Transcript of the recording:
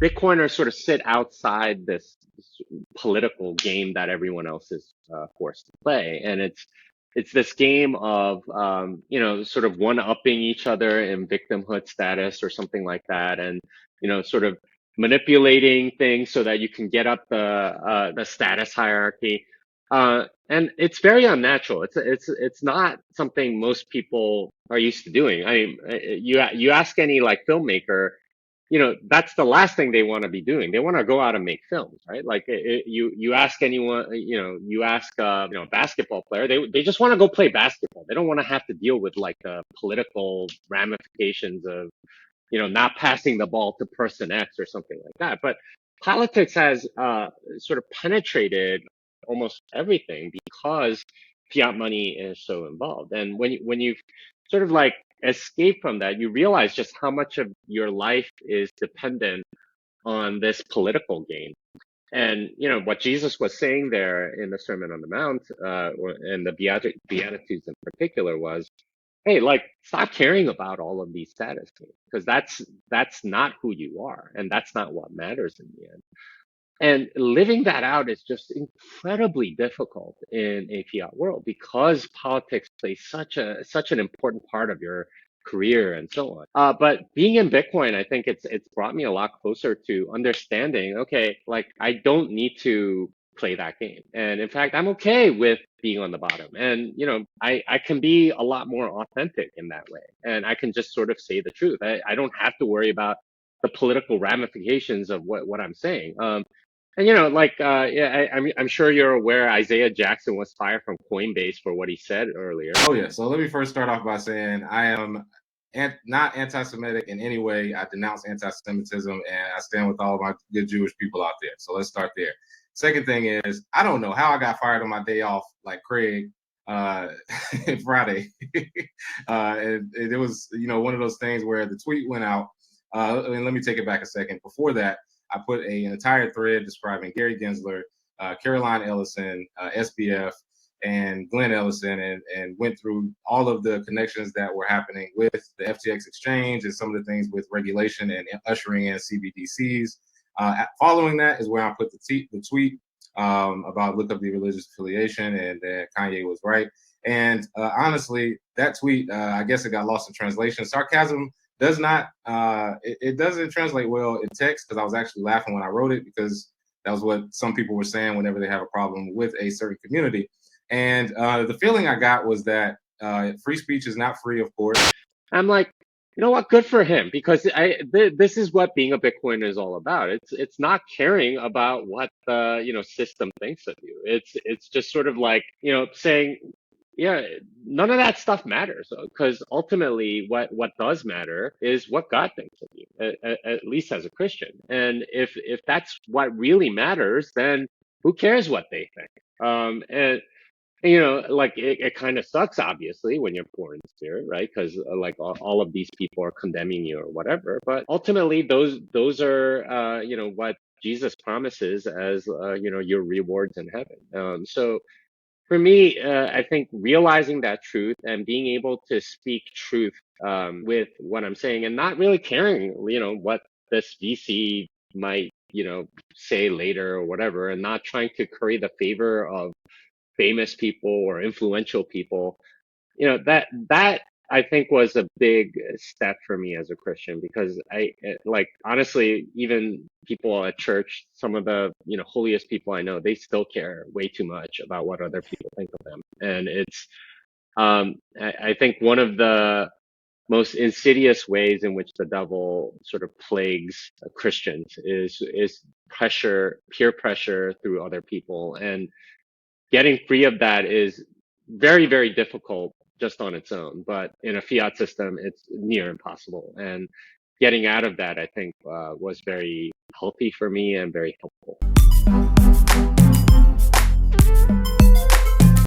Bitcoiners sort of sit outside this political game that everyone else is forced to play, and it's this game of sort of one-upping each other in victimhood status or something like that, and sort of manipulating things so that you can get up the status hierarchy. And it's very unnatural. It's not something most people are used to doing. I mean, you ask any like filmmaker, that's the last thing they want to be doing. They want to go out and make films, right? Like you ask anyone, you ask a basketball player, they just want to go play basketball. They don't want to have to deal with like the political ramifications of not passing the ball to person X or something like that. But politics has sort of penetrated almost everything because fiat money is so involved. And when you sort of like escape from that, you realize just how much of your life is dependent on this political game. And what Jesus was saying there in the Sermon on the Mount, and the Beatitudes in particular, was, hey, like, stop caring about all of these status things, because that's not who you are, and that's not what matters in the end. And living that out is just incredibly difficult in a fiat world because politics plays such an important part of your career and so on. But being in Bitcoin, I think it's brought me a lot closer to understanding, okay, like I don't need to play that game. And in fact, I'm okay with being on the bottom. And, I can be a lot more authentic in that way. And I can just sort of say the truth. I don't have to worry about the political ramifications of what I'm saying. And yeah, I'm sure you're aware Isaiah Jackson was fired from Coinbase for what he said earlier. Oh yeah. So let me first start off by saying I am not anti-Semitic in any way. I denounce anti-Semitism, and I stand with all of my good Jewish people out there. So let's start there. Second thing is, I don't know how I got fired on my day off, like Craig, Friday. And it was, one of those things where the tweet went out. And let me take it back a second. Before that, I put an entire thread describing Gary Gensler, Caroline Ellison, SBF, and Glenn Ellison, and went through all of the connections that were happening with the FTX exchange and some of the things with regulation and ushering in CBDCs. Following that is where I put the tweet about look up the religious affiliation, and Kanye was right. And honestly, that tweet, I guess it got lost in translation. Sarcasm does not, it doesn't translate well in text, because I was actually laughing when I wrote it, because that was what some people were saying whenever they have a problem with a certain community. And the feeling I got was that free speech is not free, of course. I'm like, you know what? Good for him, because this is what being a Bitcoiner is all about. It's not caring about what the system thinks of you. It's just sort of like saying, yeah, none of that stuff matters, because ultimately what does matter is what God thinks of you, at least as a Christian. And if that's what really matters, then who cares what they think? And like it kind of sucks, obviously, when you're poor in spirit, right? Because like all of these people are condemning you or whatever. But ultimately, those are what Jesus promises as your rewards in heaven. So for me, I think realizing that truth and being able to speak truth with what I'm saying, and not really caring, what this VC might say later or whatever, and not trying to curry the favor of famous people or influential people, that I think was a big step for me as a Christian, because like, honestly, even people at church, some of the holiest people I know, they still care way too much about what other people think of them. And it's I think one of the most insidious ways in which the devil sort of plagues Christians is peer pressure through other people. And getting free of that is very, very difficult just on its own. But in a fiat system, it's near impossible. And getting out of that, I think, was very healthy for me and very helpful.